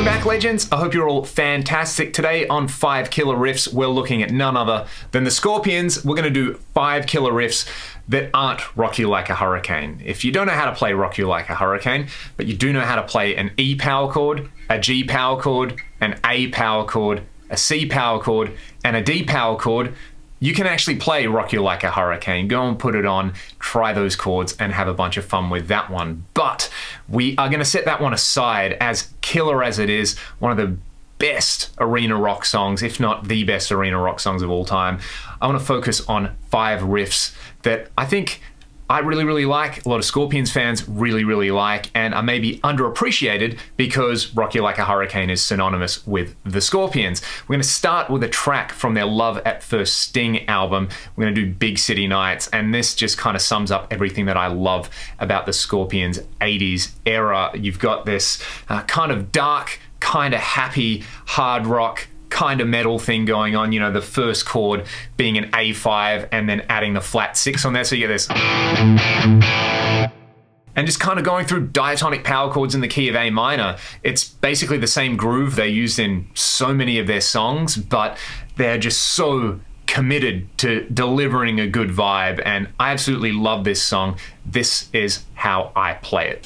back, legends. I hope you're all fantastic. Today on 5 Killer Riffs, we're looking at none other than the Scorpions. We're going to do 5 killer riffs that aren't Rock You Like a Hurricane. If you don't know how to play Rock You Like a Hurricane, but you do know how to play an E power chord, a G power chord, an A power chord, a C power chord, and a D power chord, you can actually play Rock You Like a Hurricane. Go and put it on, try those chords, and have a bunch of fun with that one. But we are going to set that one aside. As killer as it is, one of the best arena rock songs, if not the best arena rock songs of all time. I want to focus on 5 riffs that I think I really like, a lot of Scorpions fans really like, and are maybe underappreciated because Rock You Like a Hurricane is synonymous with the Scorpions. We're going to start with a track from their Love at First Sting album. We're going to do Big City Nights, and this just kind of sums up everything that I love about the Scorpions 80s era. You've got this kind of dark, kind of happy, hard rock, kind of metal thing going on, you know, the first chord being an A5 and then adding the flat 6 on there, so you get this. And just kind of going through diatonic power chords in the key of A minor. It's basically the same groove they used in so many of their songs, but they're just so committed to delivering a good vibe, and I absolutely love this song. This is how I play it.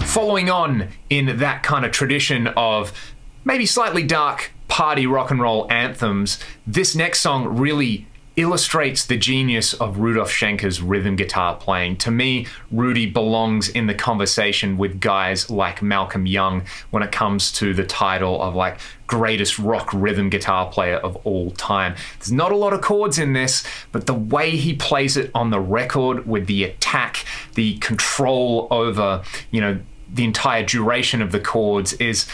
Following on in that kind of tradition of maybe slightly dark party rock and roll anthems, this next song really illustrates the genius of Rudolf Schenker's rhythm guitar playing. To me, Rudy belongs in the conversation with guys like Malcolm Young when it comes to the title of like greatest rock rhythm guitar player of all time. There's not a lot of chords in this, but the way he plays it on the record with the attack, the control over, you know, the entire duration of the chords is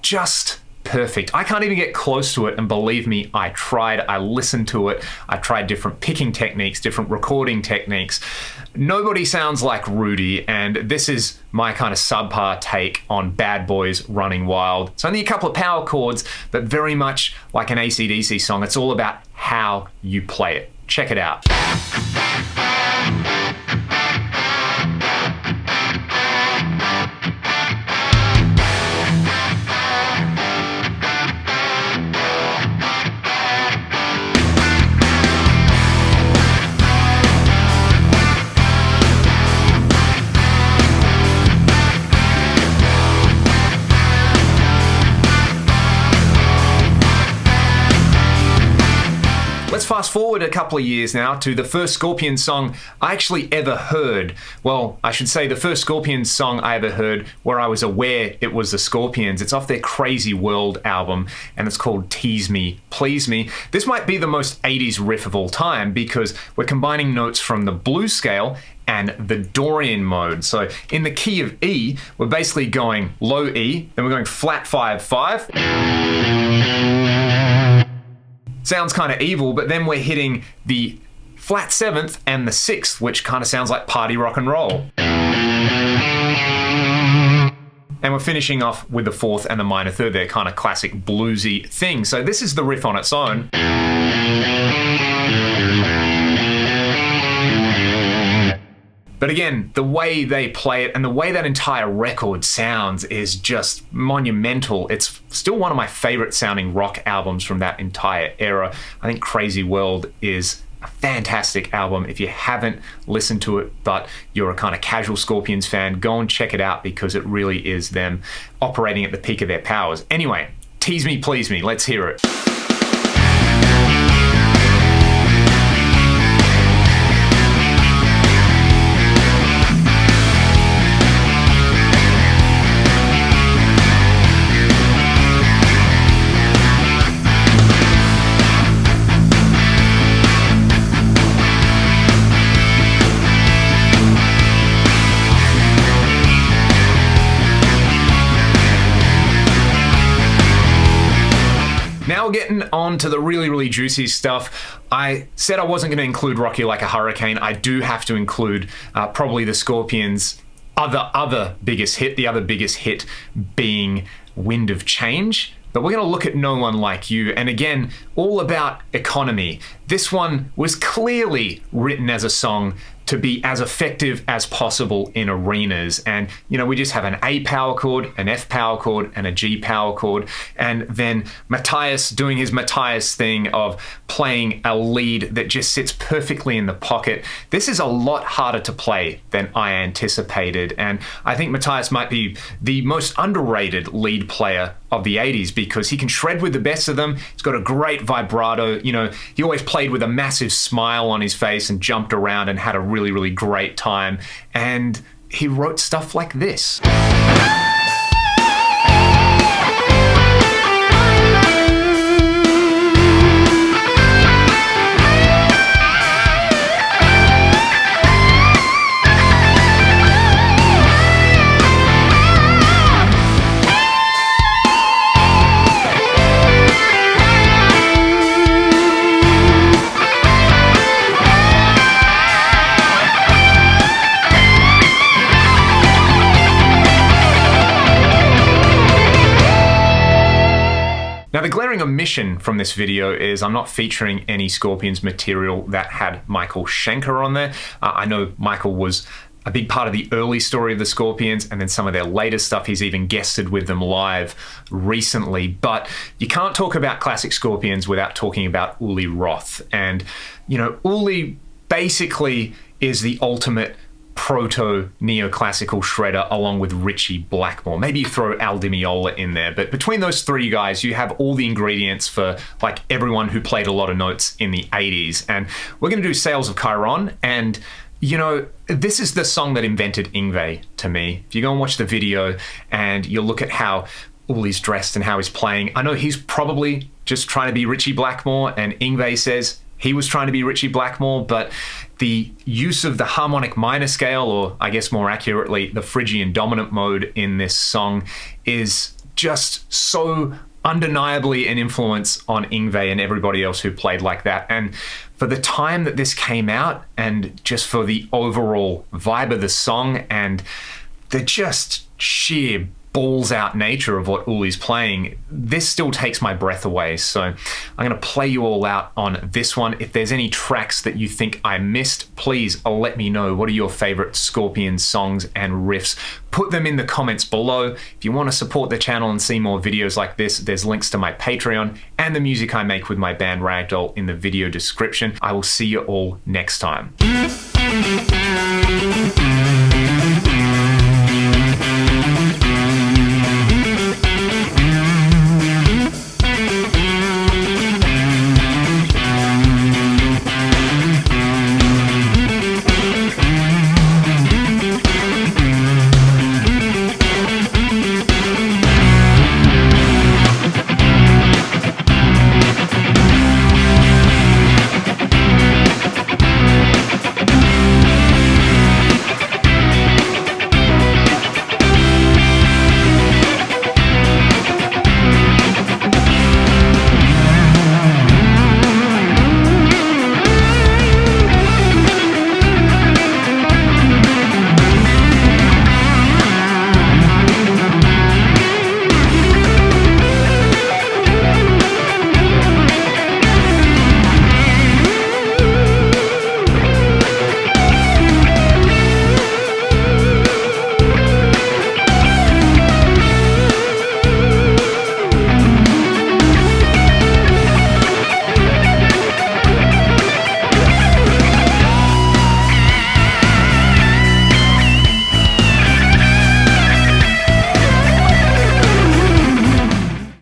just perfect. I can't even get close to it, and believe me, I tried. I listened to it. I tried different picking techniques, different recording techniques. Nobody sounds like Rudy, and this is my kind of subpar take on Bad Boys Running Wild. It's only a couple of power chords, but very much like an AC/DC song. It's all about how you play it. Check it out. Let's fast forward a couple of years now to the first Scorpions song I actually ever heard. Well, I should say the first Scorpions song I ever heard where I was aware it was the Scorpions. It's off their Crazy World album, and it's called Tease Me Please Me. This might be the most 80s riff of all time because we're combining notes from the blues scale and the Dorian mode. So in the key of E, we're basically going low E, then we're going flat 5/5. Sounds kind of evil, but then we're hitting the flat 7th and the 6th, which kind of sounds like party rock and roll. And we're finishing off with the 4th and the minor 3rd. They're kind of classic bluesy things. So this is the riff on its own. But again, the way they play it and the way that entire record sounds is just monumental. It's still one of my favorite sounding rock albums from that entire era. I think Crazy World is a fantastic album. If you haven't listened to it, but you're a kind of casual Scorpions fan, go and check it out because it really is them operating at the peak of their powers. Anyway, Tease Me Please Me, let's hear it. on to the really juicy stuff. I said I wasn't going to include Rock You Like a Hurricane. I do have to include probably the Scorpions' other biggest hit, the other biggest hit being Wind of Change. But we're going to look at No One Like You, and again, all about economy. This one was clearly written as a song to be as effective as possible in arenas. And, you know, we just have an A power chord, an F power chord, and a G power chord. And then Matthias doing his Matthias thing of playing a lead that just sits perfectly in the pocket. This is a lot harder to play than I anticipated. And I think Matthias might be the most underrated lead player of the 80s because he can shred with the best of them. He's got a great vibrato. You know, he always played with a massive smile on his face and jumped around and had a really great time. And he wrote stuff like this. Now, the glaring omission from this video is I'm not featuring any Scorpions material that had Michael Schenker on there. I know Michael was a big part of the early story of the Scorpions, and then some of their later stuff, he's even guested with them live recently. But you can't talk about classic Scorpions without talking about Uli Roth. And, you know, Uli basically is the ultimate proto-neoclassical shredder along with Ritchie Blackmore. Maybe you throw Al Di Meola in there, but between those three guys, you have all the ingredients for like everyone who played a lot of notes in the 80s. And we're going to do Sails of Charon, and you know, this is the song that invented Yngwie to me. If you go and watch the video and you look at how Uli's dressed and how he's playing, I know he's probably just trying to be Ritchie Blackmore, and Yngwie says he was trying to be Ritchie Blackmore, but the use of the harmonic minor scale, or I guess more accurately, the Phrygian dominant mode in this song is just so undeniably an influence on Yngwie and everybody else who played like that. And for the time that this came out, and just for the overall vibe of the song and the just sheer balls out nature of what Uli's playing, this still takes my breath away. So I'm going to play you all out on this one. If there's any tracks that you think I missed, please let me know. What are your favorite Scorpions songs and riffs? Put them in the comments below. If you want to support the channel and see more videos like this, there's links to my Patreon and the music I make with my band Ragdoll in the video description. I will see you all next time.